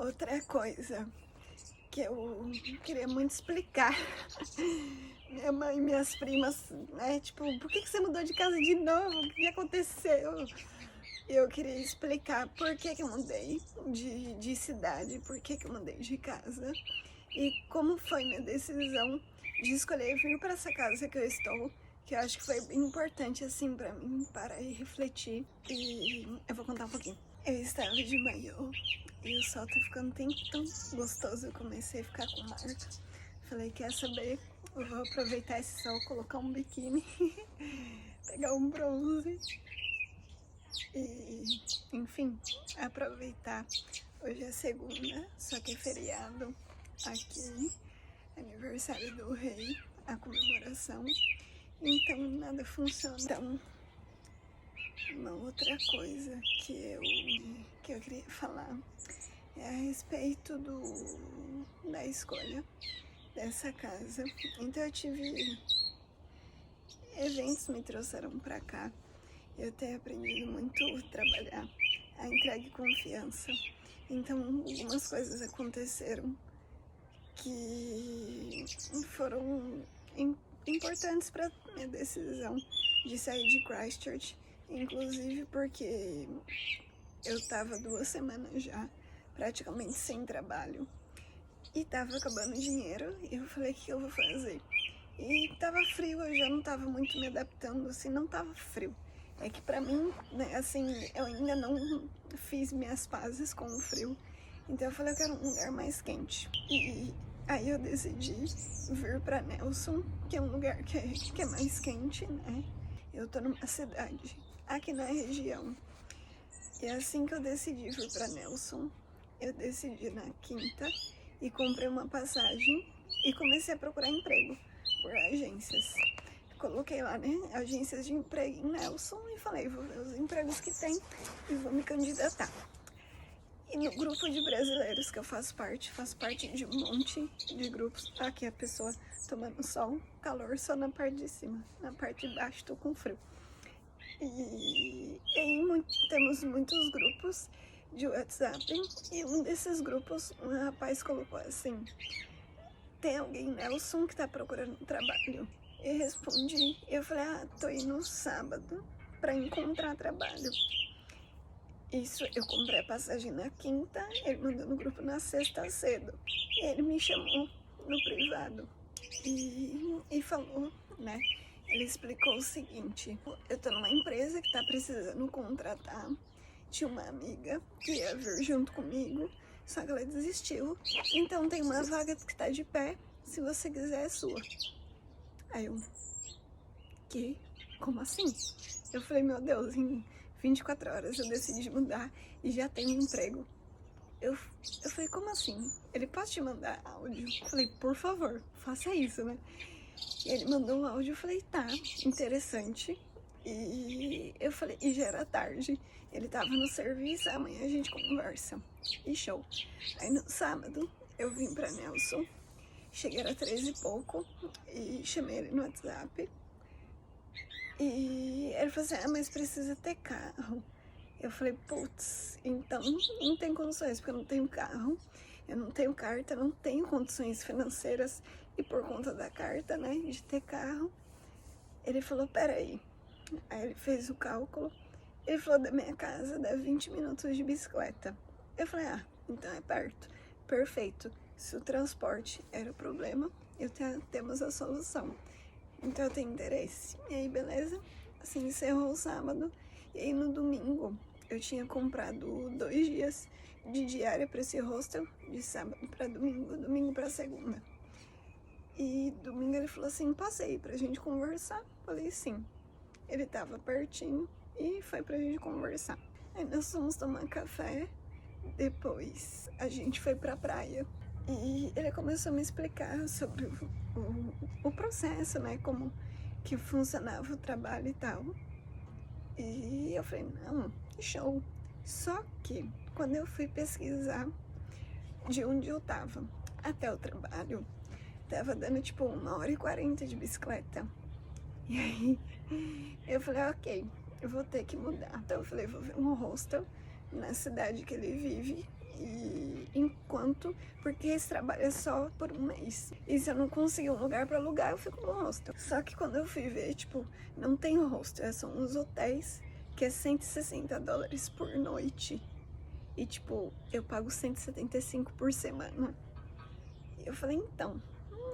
Outra coisa que eu queria muito explicar. Minha mãe e minhas primas, né? Tipo, por que você mudou de casa de novo? O que aconteceu? Eu queria explicar por que eu mudei de cidade, por que eu mudei de casa e como foi minha decisão de escolher vir para essa casa que eu estou, que eu acho que foi bem importante assim para mim parar e refletir. E eu vou contar um pouquinho. Eu estava de maiô e o sol tá ficando tão gostoso. Eu comecei a ficar com marca. Falei, quer saber? Eu vou aproveitar esse sol, colocar um biquíni, pegar um bronze e, enfim, aproveitar. Hoje é segunda, só que é feriado aqui, aniversário do rei, a comemoração. Então nada funciona. Então, uma outra coisa que eu queria falar é a respeito da escolha dessa casa. Então eu tive eventos me trouxeram pra cá. Eu tenho aprendido muito a trabalhar a entrega e confiança. Então algumas coisas aconteceram que foram importantes para minha decisão de sair de Christchurch, inclusive porque eu tava 2 semanas já praticamente sem trabalho e tava acabando o dinheiro e eu falei, o que eu vou fazer? E tava frio, eu já não tava muito me adaptando, assim, não tava frio. É que pra mim, né, assim, eu ainda não fiz minhas pazes com o frio. Então eu falei, eu quero um lugar mais quente. E aí eu decidi vir pra Nelson, que é um lugar que é mais quente, né? Eu tô numa cidade aqui na região. E assim que eu decidi vir pra Nelson, eu decidi na quinta e comprei uma passagem e comecei a procurar emprego por agências. Coloquei lá, né, agências de emprego em Nelson e falei, vou ver os empregos que tem e vou me candidatar. E no grupo de brasileiros que eu faço parte de um monte de grupos. Aqui a pessoa tomando sol, calor só na parte de cima, na parte de baixo tô com frio. E aí temos muitos grupos de WhatsApp e um desses grupos, um rapaz colocou assim, tem alguém, Nelson, que tá procurando trabalho? E respondi, eu falei, tô indo sábado pra encontrar trabalho. Isso, eu comprei a passagem na quinta, ele mandou no grupo na sexta cedo. E ele me chamou no privado e falou, né? Ele explicou o seguinte, eu tô numa empresa que tá precisando contratar, tinha uma amiga que ia vir junto comigo, só que ela desistiu, então tem uma vaga que tá de pé, se você quiser é sua. Aí eu, que? Como assim? Eu falei, meu Deus, em 24 horas eu decidi mudar e já tenho um emprego. Eu falei, como assim? Ele, posso te mandar áudio? Eu falei, por favor, faça isso, né? E ele mandou um áudio, eu falei, tá, interessante. E eu falei, e já era tarde. Ele tava no serviço, amanhã a gente conversa. E show. Aí no sábado eu vim pra Nelson, cheguei era 13 e pouco e chamei ele no WhatsApp. E ele falou assim, mas precisa ter carro. Eu falei, putz, então não tem condições, porque eu não tenho carro, eu não tenho carta, não tenho condições financeiras. E por conta da carta, né, de ter carro, ele falou, peraí. Aí ele fez o cálculo, ele falou, da minha casa dá 20 minutos de bicicleta. Eu falei, então é perto. Perfeito. Se o transporte era o problema, temos a solução. Então eu tenho interesse. E aí, beleza? Assim, encerrou o sábado. E aí, no domingo, eu tinha comprado 2 dias de diária para esse hostel, de sábado para domingo, domingo para segunda. E domingo ele falou assim, passei pra gente conversar. Falei, sim. Ele tava pertinho e foi pra gente conversar. Aí nós fomos tomar café, depois a gente foi pra praia. E ele começou a me explicar sobre o processo, né, como que funcionava o trabalho e tal. E eu falei, não, show. Só que quando eu fui pesquisar de onde eu tava até o trabalho, tava dando tipo 1h40 de bicicleta. E aí eu falei, ok, eu vou ter que mudar. Então eu falei, vou ver um hostel na cidade que ele vive e quanto, porque esse trabalho é só por um mês. E se eu não conseguir um lugar pra alugar, eu fico no hostel. Só que quando eu fui ver, tipo, não tem hostel, são uns hotéis que é $160 por noite. E tipo, eu pago 175 por semana. E eu falei, então,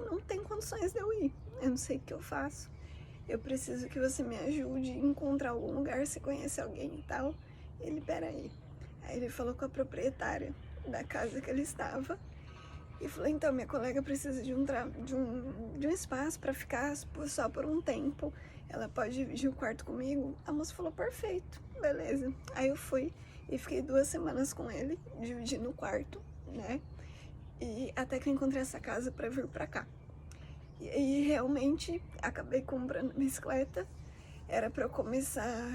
não tem condições de eu ir. Eu não sei o que eu faço. Eu preciso que você me ajude a encontrar algum lugar, se conhece alguém e tal. Ele, peraí. Aí ele falou com a proprietária da casa que ele estava. E falou, então, minha colega precisa de um espaço para ficar só por um tempo. Ela pode dividir o quarto comigo? A moça falou, perfeito, beleza. Aí eu fui e fiquei 2 semanas com ele, dividindo o quarto, né? E até que eu encontrei essa casa para vir para cá. E aí realmente acabei comprando bicicleta. Era para eu começar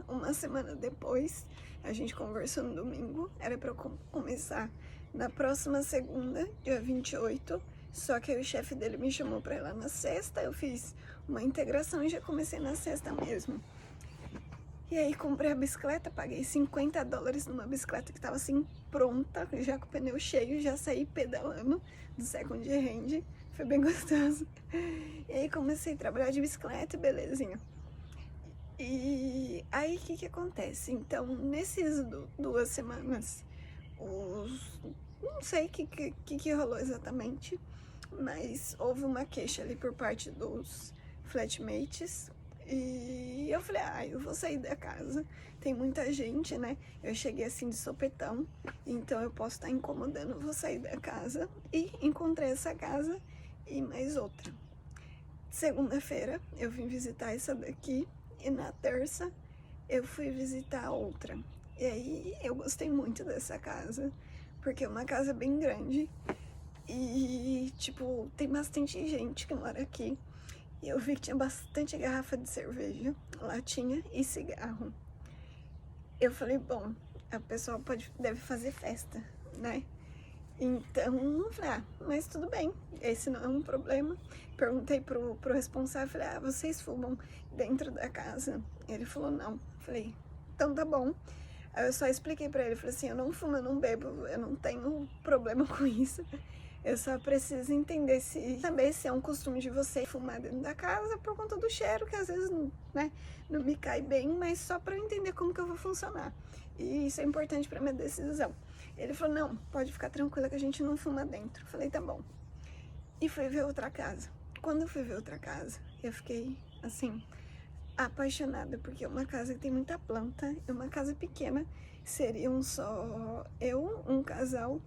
uma semana depois. A gente conversou no domingo. Era para eu começar na próxima segunda, dia 28. Só que aí o chefe dele me chamou para ir lá na sexta. Eu fiz uma integração e já comecei na sexta mesmo. E aí comprei a bicicleta, paguei $50 numa bicicleta que tava assim pronta, já com o pneu cheio, já saí pedalando do second hand, foi bem gostoso. E aí comecei a trabalhar de bicicleta e belezinha. E aí o que acontece? Então, nesses 2 semanas, não sei o que rolou exatamente, mas houve uma queixa ali por parte dos flatmates. E eu falei, eu vou sair da casa, tem muita gente, né? Eu cheguei assim de sopetão, então eu posso estar incomodando, vou sair da casa. E encontrei essa casa e mais outra. Segunda-feira eu vim visitar essa daqui e na terça eu fui visitar a outra. E aí eu gostei muito dessa casa, porque é uma casa bem grande e, tipo, tem bastante gente que mora aqui. E eu vi que tinha bastante garrafa de cerveja, latinha e cigarro. Eu falei, bom, a pessoa deve fazer festa, né? Então, eu falei, mas tudo bem, esse não é um problema. Perguntei pro responsável, falei, vocês fumam dentro da casa? Ele falou, não. Falei, então tá bom. Aí eu só expliquei pra ele, falei assim, eu não fumo, eu não bebo, eu não tenho problema com isso. Eu só preciso saber se é um costume de você fumar dentro da casa por conta do cheiro, que às vezes, né, não me cai bem, mas só para eu entender como que eu vou funcionar. E isso é importante para minha decisão. Ele falou, não, pode ficar tranquila que a gente não fuma dentro. Eu falei, tá bom. E fui ver outra casa. Quando eu fui ver outra casa, eu fiquei, assim, apaixonada, porque é uma casa que tem muita planta, é uma casa pequena, seriam só eu, um casal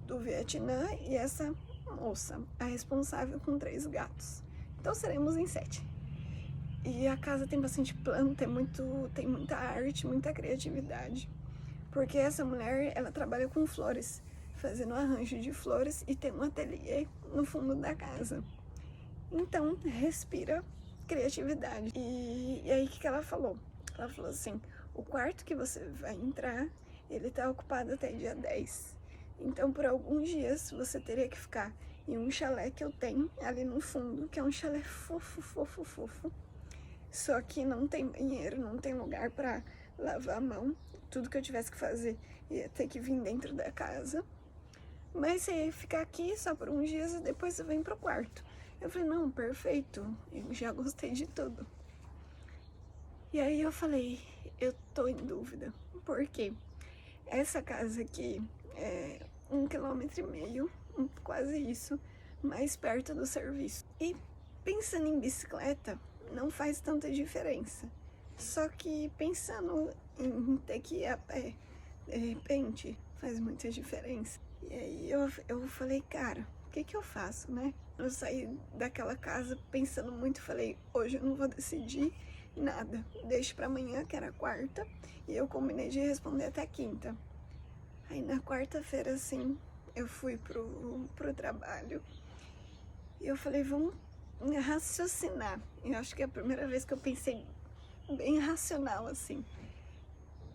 do Vietnã e essa moça, a responsável com 3 gatos. Então seremos em 7. E a casa tem bastante planta, tem muita arte, muita criatividade. Porque essa mulher, ela trabalha com flores, fazendo arranjo de flores e tem um ateliê no fundo da casa. Então, respira criatividade. E aí, o que ela falou? Ela falou assim, o quarto que você vai entrar, ele tá ocupado até dia 10. Então, por alguns dias, você teria que ficar em um chalé que eu tenho ali no fundo, que é um chalé fofo, fofo, fofo. Só que não tem banheiro, não tem lugar pra lavar a mão. Tudo que eu tivesse que fazer ia ter que vir dentro da casa. Mas você ia ficar aqui só por uns dias e depois você vem pro quarto. Eu falei, não, perfeito, eu já gostei de tudo. E aí eu falei, eu tô em dúvida, porque essa casa aqui é 1,5 km, quase isso, mais perto do serviço. E pensando em bicicleta, não faz tanta diferença. Só que pensando em ter que ir a pé, de repente, faz muita diferença. E aí eu falei, cara, o que eu faço, né? Eu saí daquela casa pensando muito, falei, hoje eu não vou decidir nada. Deixo pra amanhã, que era quarta, e eu combinei de responder até quinta. Aí na quarta-feira, assim, eu fui pro trabalho e eu falei, vamos raciocinar. Eu acho que é a primeira vez que eu pensei bem racional, assim.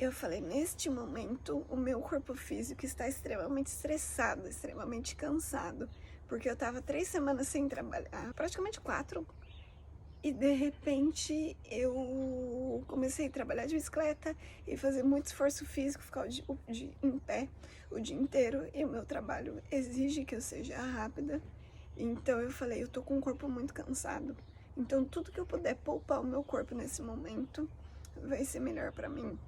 Eu falei, neste momento, o meu corpo físico está extremamente estressado, extremamente cansado, porque eu tava 3 semanas sem trabalhar, praticamente 4, E de repente eu comecei a trabalhar de bicicleta e fazer muito esforço físico, ficar em pé o dia inteiro. E o meu trabalho exige que eu seja rápida. Então eu falei, eu tô com o corpo muito cansado. Então tudo que eu puder poupar o meu corpo nesse momento vai ser melhor pra mim.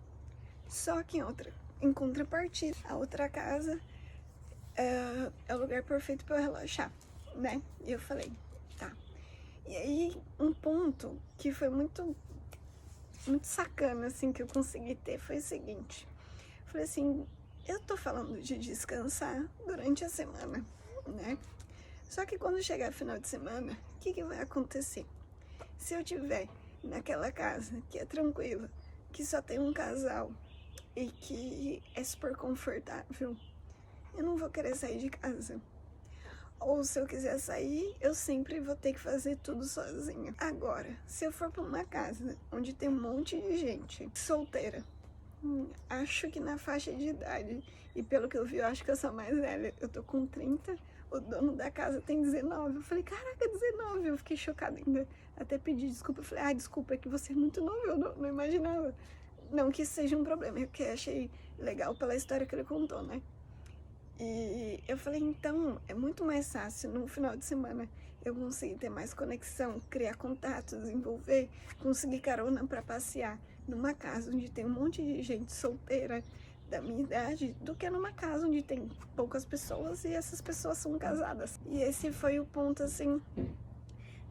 Só que em contrapartida, a outra casa é o lugar perfeito pra eu relaxar, né? E eu falei, tá. E aí, um ponto que foi muito sacana, assim, que eu consegui ter foi o seguinte. Falei assim, eu tô falando de descansar durante a semana, né? Só que quando chegar final de semana, o que vai acontecer? Se eu tiver naquela casa que é tranquila, que só tem um casal e que é super confortável, eu não vou querer sair de casa. Ou se eu quiser sair, eu sempre vou ter que fazer tudo sozinha. Agora, se eu for pra uma casa onde tem um monte de gente solteira, acho que na faixa de idade, e pelo que eu vi, eu acho que eu sou mais velha, eu tô com 30, o dono da casa tem 19. Eu falei, caraca, 19. Eu fiquei chocada ainda. Até pedi desculpa. Eu falei, desculpa, é que você é muito novo, eu não imaginava. Não que isso seja um problema, é que eu achei legal pela história que ele contou, né? E eu falei, então, é muito mais fácil no final de semana eu conseguir ter mais conexão, criar contatos, desenvolver, conseguir carona para passear numa casa onde tem um monte de gente solteira da minha idade, do que numa casa onde tem poucas pessoas e essas pessoas são casadas. E esse foi o ponto, assim,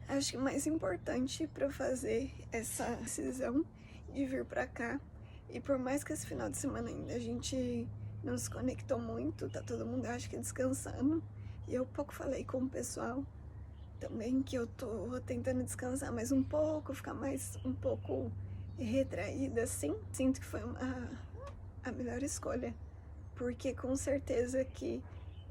acho que mais importante para eu fazer essa decisão de vir para cá. E por mais que esse final de semana ainda a gente não se conectou muito, tá todo mundo, acho que descansando. E eu pouco falei com o pessoal também que eu tô tentando descansar mais um pouco, ficar mais um pouco retraída, assim. Sinto que foi a melhor escolha, porque com certeza que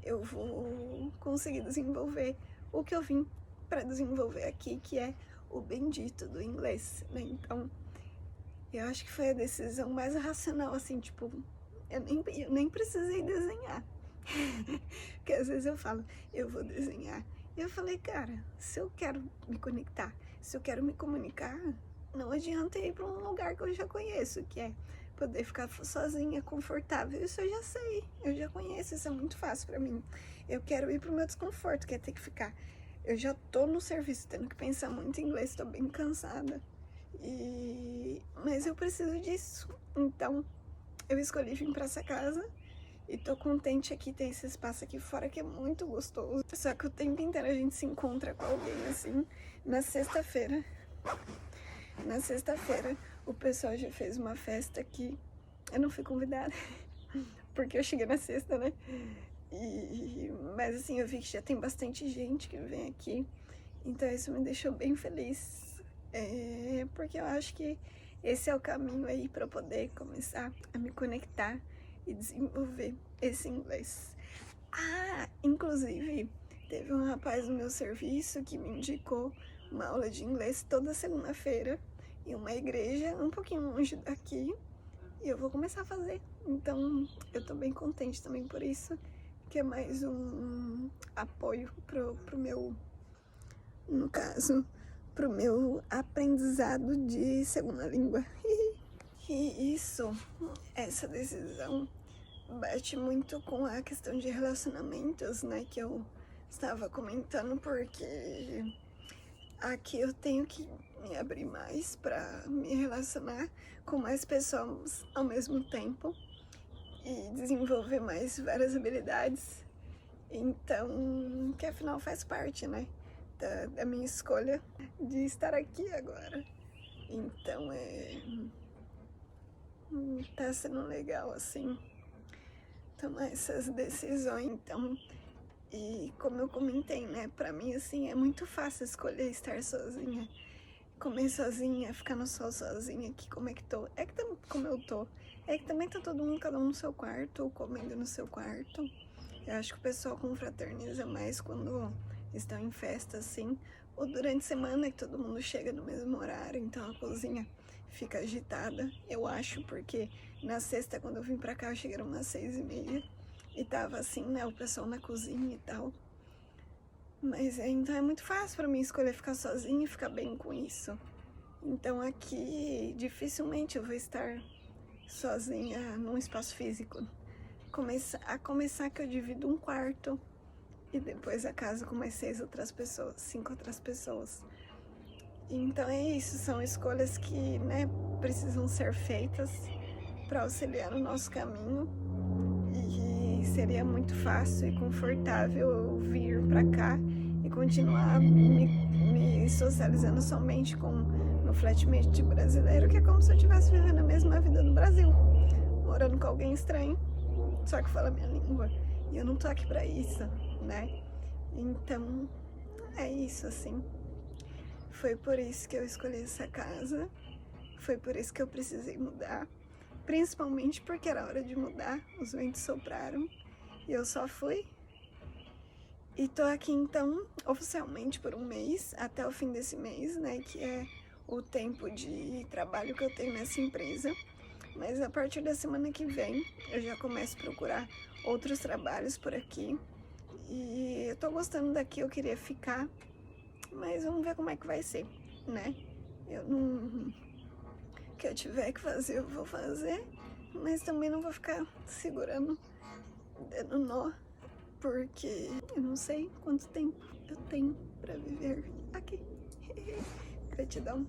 eu vou conseguir desenvolver o que eu vim para desenvolver aqui, que é o bendito do inglês, né? Então, eu acho que foi a decisão mais racional, assim, tipo, eu nem precisei desenhar. Porque às vezes eu falo, eu vou desenhar. E eu falei, cara, se eu quero me conectar, se eu quero me comunicar, não adianta ir para um lugar que eu já conheço, que é poder ficar sozinha, confortável. Isso eu já sei, eu já conheço, isso é muito fácil para mim. Eu quero ir pro meu desconforto, que é ter que ficar. Eu já tô no serviço, tendo que pensar muito em inglês, tô bem cansada. Mas eu preciso disso. Então, eu escolhi vir pra essa casa e tô contente aqui, ter esse espaço aqui fora que é muito gostoso. Só que o tempo inteiro a gente se encontra com alguém, assim. Na sexta-feira, o pessoal já fez uma festa aqui. Eu não fui convidada, porque eu cheguei na sexta, né? Mas assim, eu vi que já tem bastante gente que vem aqui. Então isso me deixou bem feliz. Porque eu acho que esse é o caminho aí para eu poder começar a me conectar e desenvolver esse inglês. Inclusive, teve um rapaz no meu serviço que me indicou uma aula de inglês toda segunda-feira em uma igreja um pouquinho longe daqui, e eu vou começar a fazer. Então, eu tô bem contente também por isso, que é mais um apoio pro meu, no caso, pro meu aprendizado de segunda língua. E essa decisão bate muito com a questão de relacionamentos, né, que eu estava comentando, porque aqui eu tenho que me abrir mais para me relacionar com mais pessoas ao mesmo tempo e desenvolver mais várias habilidades. Então, que afinal faz parte, né, da minha escolha de estar aqui agora. Então, tá sendo legal, assim, tomar essas decisões. Então, e como eu comentei, né, pra mim, assim, é muito fácil escolher estar sozinha, comer sozinha, ficar no sol sozinha, que como é que tô, como eu tô, é que também tá todo mundo, cada um no seu quarto, comendo no seu quarto. Eu acho que o pessoal confraterniza mais quando estão em festa, assim, ou durante a semana, que todo mundo chega no mesmo horário, então a cozinha fica agitada, eu acho, porque na sexta, quando eu vim pra cá, chegaram umas 6h30, e tava assim, né, o pessoal na cozinha e tal. Mas então é muito fácil pra mim escolher ficar sozinha e ficar bem com isso. Então aqui dificilmente eu vou estar sozinha num espaço físico. A começar que eu divido um quarto e depois a casa com mais 6 outras pessoas, 5 outras pessoas. Então é isso, são escolhas que, né, precisam ser feitas para auxiliar no nosso caminho. E seria muito fácil e confortável eu vir para cá e continuar me socializando somente com meu flatmate brasileiro, que é como se eu estivesse vivendo a mesma vida no Brasil, morando com alguém estranho, só que fala minha língua. E eu não tô aqui pra isso, né? Então, é isso, assim. Foi por isso que eu escolhi essa casa. Foi por isso que eu precisei mudar. Principalmente porque era hora de mudar. Os ventos sopraram e eu só fui. E tô aqui, então, oficialmente por um mês, até o fim desse mês, né? Que é o tempo de trabalho que eu tenho nessa empresa. Mas a partir da semana que vem, eu já começo a procurar outros trabalhos por aqui. E eu tô gostando daqui, eu queria ficar, mas vamos ver como é que vai ser, né? Eu não... O que eu tiver que fazer, eu vou fazer, mas também não vou ficar segurando o dedo no nó, porque eu não sei quanto tempo eu tenho pra viver aqui. Gratidão.